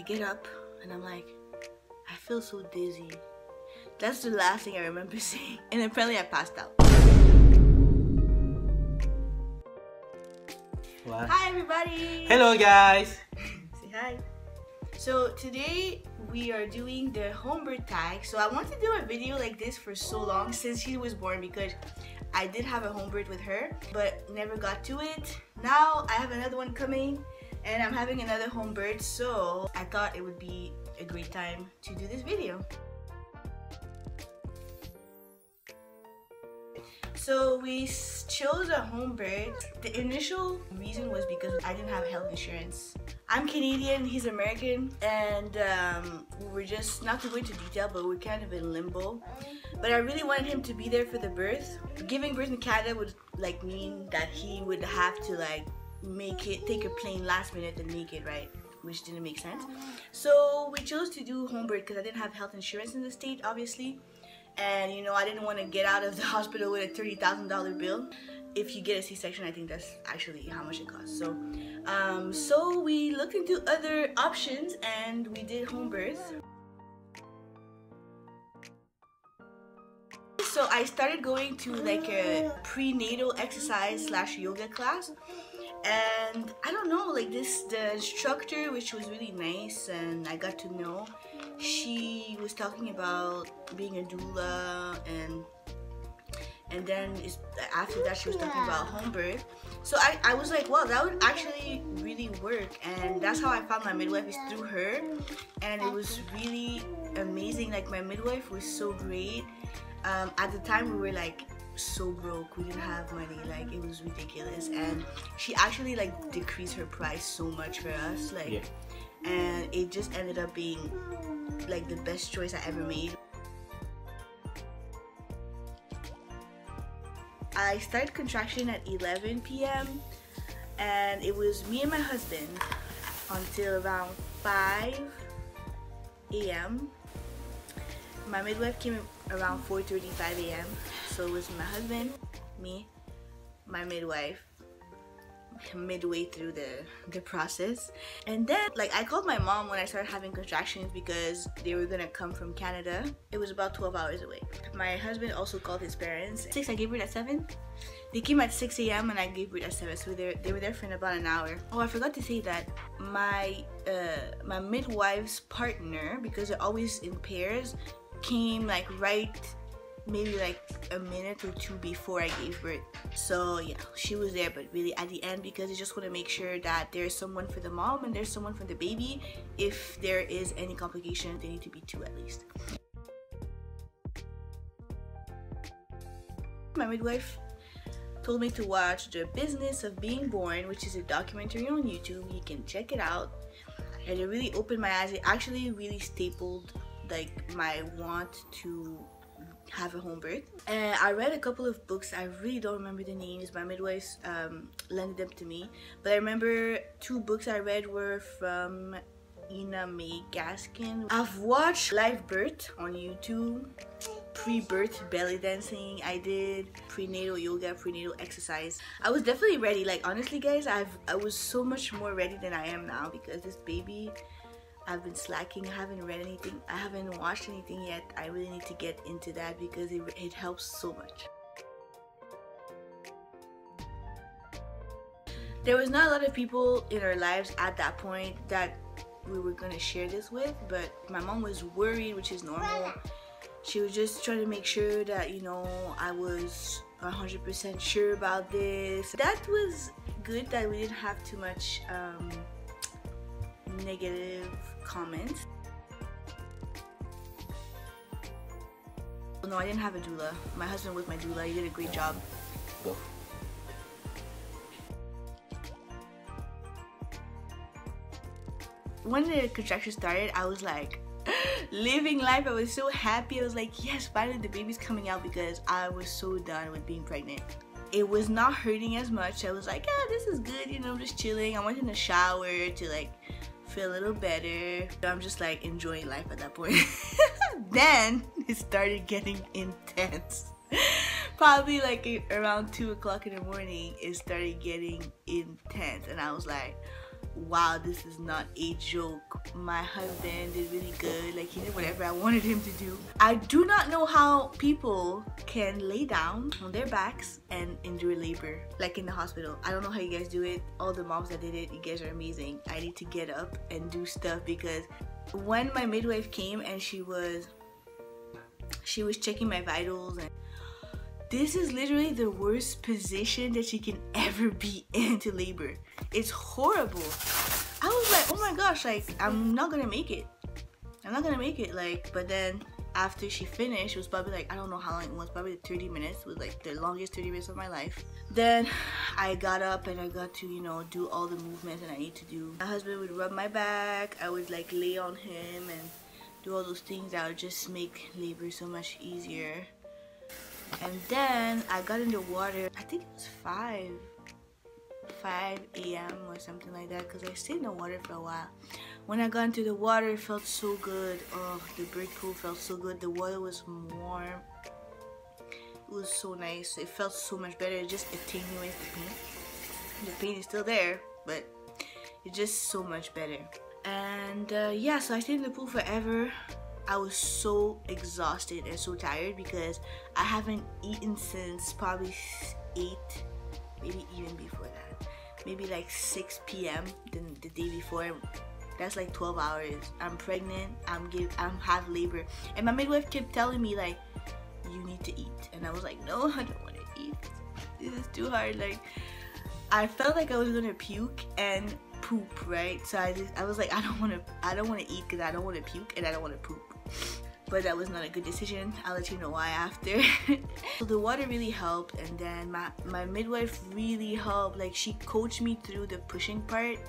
I get up and I'm like, I feel so dizzy. That's the last thing I remember saying. And apparently I passed out. What? Hi everybody! Hello guys! Say hi. So today we are doing the home birth tag. So I wanted to do a video like this for so long since she was born, because I did have a home birth with her but never got to it. Now I have another one coming and I'm having another home birth, so I thought it would be a great time to do this video. So we chose a home birth. The initial reason was because I didn't have health insurance. I'm Canadian, he's American, and we were just, not to go into detail, but we're kind of in limbo. But I really wanted him to be there for the birth. Giving birth in Canada would like mean that he would have to like take a plane last minute and make it, right? Which didn't make sense. So we chose to do home birth because I didn't have health insurance in the state, obviously. And you know, I didn't want to get out of the hospital with a $30,000 bill. If you get a C-section, I think that's actually how much it costs. So, so we looked into other options and we did home birth. So I started going to like a prenatal exercise / yoga class. And I don't know, like the instructor, which was really nice and I got to know, she was talking about being a doula, and then after that she was talking about home birth. So I was like, wow, that would actually really work, and that's how I found my midwife, is through her. And it was really amazing. Like my midwife was so great. At the time we were like so broke, we didn't have money, like it was ridiculous, and she actually like decreased her price so much for us, like, yeah. And it just ended up being like the best choice I ever made. I started contraction at 11 p.m. and it was me and my husband until around 5 a.m. My midwife came around 4:35 a.m. So it was my husband, me, my midwife, midway through the process. And then like I called my mom when I started having contractions because they were gonna come from Canada. It was about 12 hours away. My husband also called his parents. I gave birth at 7. They came at 6 a.m. and I gave birth at 7, so they were there for about an hour. Oh, I forgot to say that my my midwife's partner, because they're always in pairs, came like maybe like a minute or two before I gave birth. So yeah, she was there, but really at the end, because I just want to make sure that there's someone for the mom and there's someone for the baby. If there is any complication, they need to be 2 at least. My midwife told me to watch The Business of Being Born, which is a documentary on YouTube. You can check it out. And it really opened my eyes. It actually really stapled like my want to have a home birth. And I read a couple of books. I really don't remember the names. My midwives lended them to me, but I remember 2 books I read were from Ina May Gaskin. I've watched live birth on YouTube, pre-birth belly dancing I did, prenatal yoga, prenatal exercise. I was definitely ready. Like honestly guys, I was so much more ready than I am now, because this baby, I've been slacking. I haven't read anything, I haven't watched anything yet. I really need to get into that because it helps so much. There was not a lot of people in our lives at that point that we were gonna share this with, but my mom was worried, which is normal. She was just trying to make sure that, you know, I was 100% sure about this. That was good that we didn't have too much negative comments. No, I didn't have a doula. My husband was my doula. He did a great job. Go. When the contraction started, I was like living life. I was so happy. I was like, yes, finally the baby's coming out, because I was so done with being pregnant. It was not hurting as much. I was like, yeah, this is good, you know, I'm just chilling. I went in the shower to like feel a little better. I'm just like enjoying life at that point. Then it started getting intense. Probably like around 2 o'clock in the morning, it started getting intense, and I was like, wow, this is not a joke. My husband did really good. Like, he did whatever I wanted him to do. I do not know how people can lay down on their backs and endure labor like in the hospital. I don't know how you guys do it. All the moms that did it, you guys are amazing. I need to get up and do stuff, because when my midwife came and she was checking my vitals, and this is literally the worst position that you can ever be in to labor. It's horrible. I was like, oh my gosh, like, I'm not gonna make it. I'm not gonna make it, like, but then after she finished, it was probably like, I don't know how long it was, probably 30 minutes. It was like the longest 30 minutes of my life. Then I got up and I got to, you know, do all the movements that I need to do. My husband would rub my back. I would like lay on him and do all those things that would just make labor so much easier. And then I got in the water, I think it was 5 a.m. or something like that, because I stayed in the water for a while. When I got into the water, it felt so good. Oh, the birth pool felt so good. The water was warm. It was so nice. It felt so much better. It just attenuates the pain. The pain is still there, but it's just so much better. And yeah, so I stayed in the pool forever. I was so exhausted and so tired because I haven't eaten since probably 8, maybe even before that. Maybe like 6 p.m. the day before. That's like 12 hours. I'm pregnant. I'm have labor, and my midwife kept telling me like, you need to eat, and I was like, no, I don't want to eat. This is too hard. Like, I felt like I was gonna puke and poop, right? So I was like, I don't want to eat because I don't want to puke and I don't want to poop. But that was not a good decision. I'll let you know why after. So the water really helped, and then my midwife really helped. Like, she coached me through the pushing part.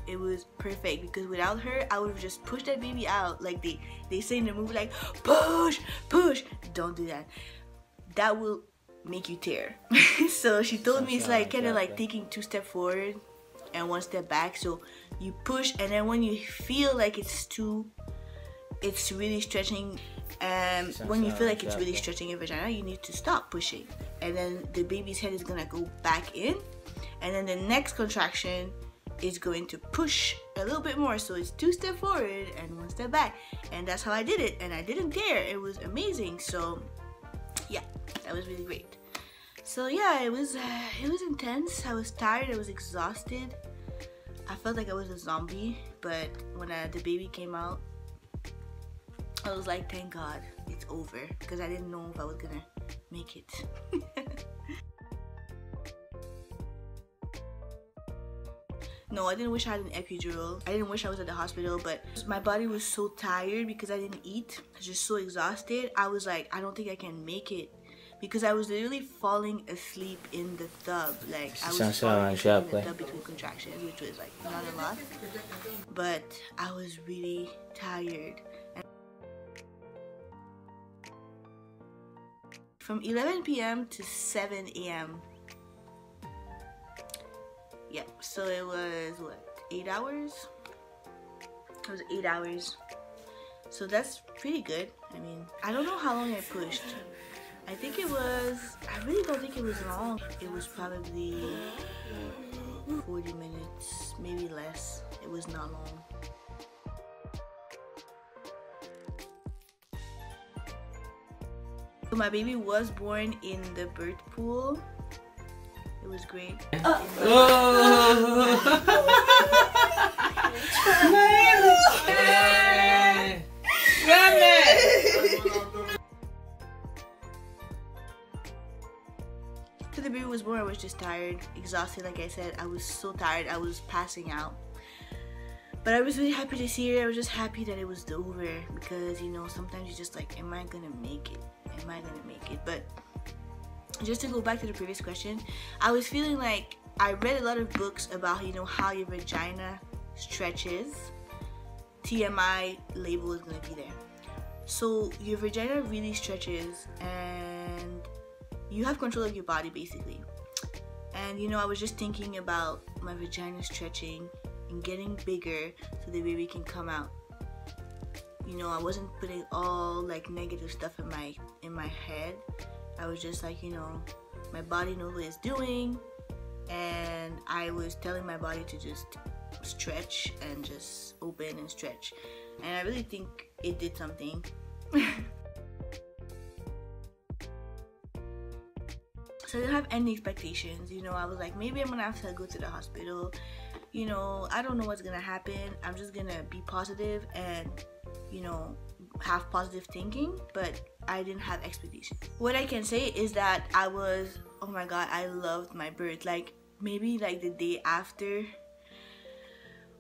It was perfect, because without her, I would have just pushed that baby out. Like they say in the movie, like, push, push. Don't do that. That will make you tear. So she told me it's like kind of like taking 2 steps forward and 1 step back. So you push, and then when you feel like it's really stretching, and when you feel like it's really stretching your vagina, you need to stop pushing, and then the baby's head is gonna go back in, and then the next contraction is going to push a little bit more. So it's 2 steps forward and 1 step back, and that's how I did it, and I didn't tear. It was amazing. So yeah, that was really great. So yeah, it was intense. I was tired. I was exhausted. I felt like I was a zombie, but when the baby came out, I was like, thank God it's over, because I didn't know if I was gonna make it. No, I didn't wish I had an epidural. I didn't wish I was at the hospital, but my body was so tired because I didn't eat. I was just so exhausted. I was like, I don't think I can make it, because I was literally falling asleep in the tub. Like, I was falling asleep in the tub between contractions, which was like not a lot, but I was really tired. From 11 p.m. to 7 a.m. Yep, so it was, what, 8 hours? It was 8 hours. So that's pretty good. I mean, I don't know how long I pushed. I think it was, I really don't think it was long. It was probably 40 minutes, maybe less. It was not long. So my baby was born in the birth pool. It was great. So the baby was born. I was just tired, exhausted. Like I said, I was so tired. I was passing out. But I was really happy to see her. I was just happy that it was over, because, you know, sometimes you're just like, am I gonna make it? Am I gonna make it? But just to go back to the previous question, I was feeling like I read a lot of books about, you know, how your vagina stretches. TMI label is gonna be there. So your vagina really stretches, and you have control of your body basically. And, you know, I was just thinking about my vagina stretching and getting bigger so the baby can come out. You know, I wasn't putting all like negative stuff in my head. I was just like, you know, my body knows what it's doing, and I was telling my body to just stretch and just open and stretch, and I really think it did something. So I didn't have any expectations, you know. I was like, maybe I'm gonna have to go to the hospital, you know, I don't know what's gonna happen. I'm just gonna be positive and, you know, have positive thinking. But I didn't have expectations. What I can say is that I was, oh my god, I loved my birth. Like maybe like the day after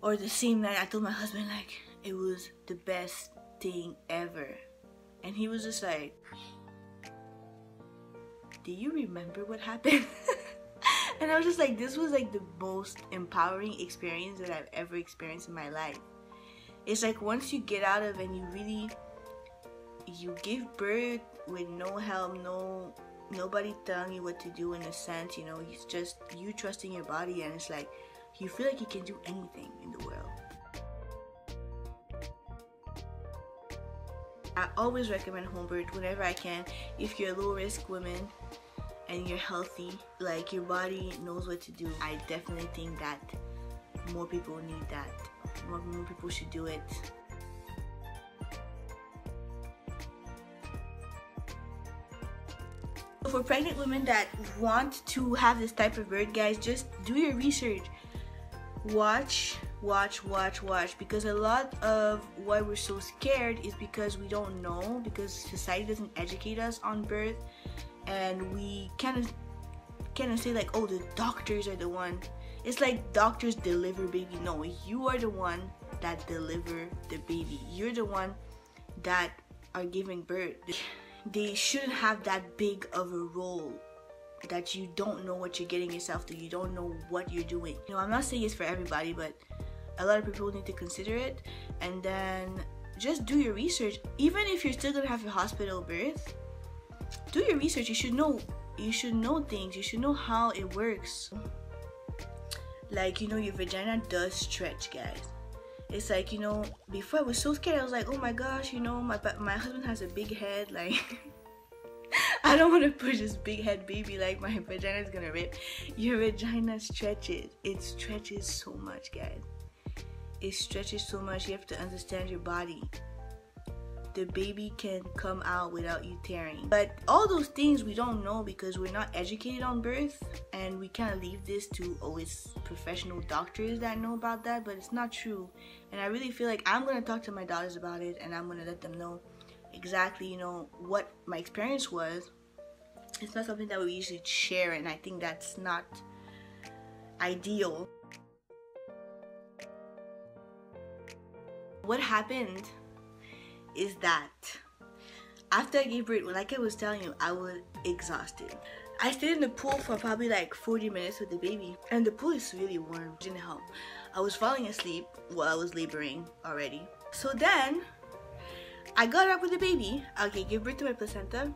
or the same night, I told my husband like it was the best thing ever, and he was just like, do you remember what happened? And I was just like, this was like the most empowering experience that I've ever experienced in my life. It's like once you get out of and you give birth with no help, nobody telling you what to do, in a sense, you know, it's just you trusting your body, and it's like you feel like you can do anything in the world. I always recommend home birth whenever I can. If you're a low risk woman and you're healthy, like your body knows what to do, I definitely think that more people need that. More people should do it. For pregnant women that want to have this type of birth, guys, just do your research. Watch, because a lot of why we're so scared is because we don't know, because society doesn't educate us on birth, and we kind of say like, oh, the doctors are the one. It's like doctors deliver baby. No, you are the one that deliver the baby. You're the one that are giving birth. They shouldn't have that big of a role that you don't know what you're getting yourself to. You don't know what you're doing. You know, I'm not saying it's for everybody, but a lot of people need to consider it. And then just do your research. Even if you're still gonna have a hospital birth, do your research. You should know things. You should know how it works. Like, you know, your vagina does stretch, guys. It's like, you know, before I was so scared. I was like, oh my gosh, you know, my husband has a big head, like I don't want to push this big head baby, like my vagina is gonna rip. Your vagina stretches. It stretches so much, guys. It stretches so much. You have to understand your body. The baby can come out without you tearing. But all those things we don't know because we're not educated on birth, and we kind of leave this to always professional doctors that know about that, but it's not true. And I really feel like I'm gonna talk to my daughters about it, and I'm gonna let them know exactly, you know, what my experience was. It's not something that we usually share, and I think that's not ideal. What happened is that after I gave birth, like I was telling you, I was exhausted. I stayed in the pool for probably like 40 minutes with the baby, and the pool is really warm. It didn't help. I was falling asleep while I was laboring already. So then I got up with the baby. Okay, give birth to my placenta.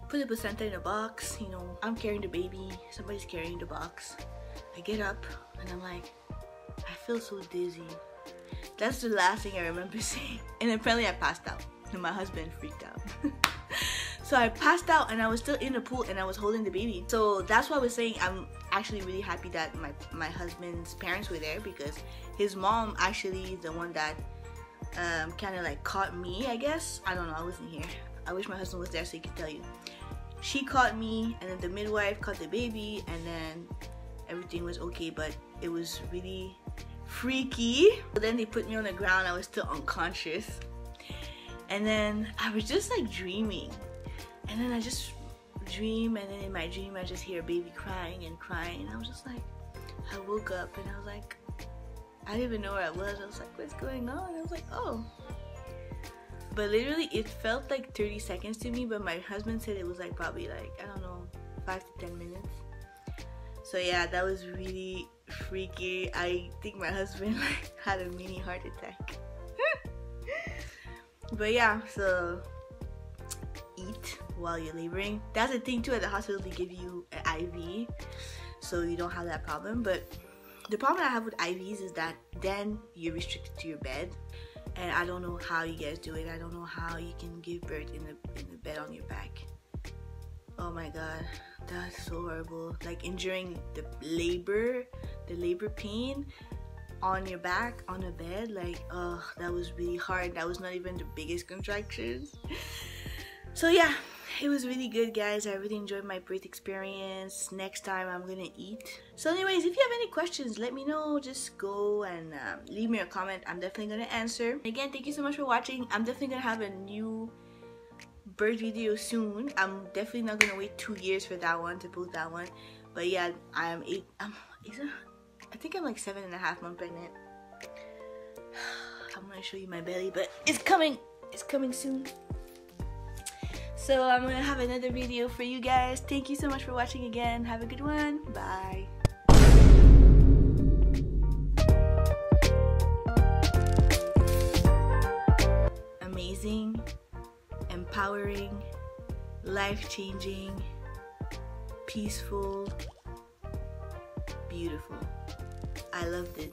Put the placenta in a box. You know, I'm carrying the baby. Somebody's carrying the box. I get up and I'm like, I feel so dizzy. That's the last thing I remember saying. And apparently I passed out. And my husband freaked out. So I passed out, and I was still in the pool, and I was holding the baby. So that's why I was saying I'm actually really happy that my husband's parents were there, because his mom actually is the one that kind of like caught me, I guess. I don't know, I wasn't here. I wish my husband was there so he could tell you. She caught me, and then the midwife caught the baby, and then everything was okay, but it was really freaky. So then they put me on the ground. I was still unconscious, and then I was just like dreaming, and then I just dream, and then in my dream I just hear a baby crying and crying, and I was just like, I woke up and I was like, I didn't even know where I was. I was like, what's going on? And I was like, oh. But literally it felt like 30 seconds to me, but my husband said it was like probably like, I don't know, 5 to 10 minutes. So yeah, that was really freaky. I think my husband like had a mini heart attack. But yeah, so eat while you're laboring. That's the thing too, at the hospital they give you an IV, so you don't have that problem. But the problem I have with IVs is that then you're restricted to your bed, and I don't know how you guys do it. I don't know how you can give birth in the bed on your back. Oh my god, that's so horrible. Like enduring the labor pain on your back on a bed, like, oh, that was really hard. That was not even the biggest contractions. So yeah, it was really good, guys. I really enjoyed my birth experience. Next time I'm gonna eat. So anyways, if you have any questions, let me know. Just go and leave me a comment. I'm definitely gonna answer. Again, thank you so much for watching. I'm definitely gonna have a new birth video soon. I'm definitely not gonna wait 2 years for that one, to post that one. But yeah, I think I'm like 7.5 months pregnant. I'm gonna show you my belly, but it's coming soon. So I'm gonna have another video for you guys. Thank you so much for watching again. Have a good one. Bye. Amazing, empowering, life-changing, peaceful, beautiful. I loved it.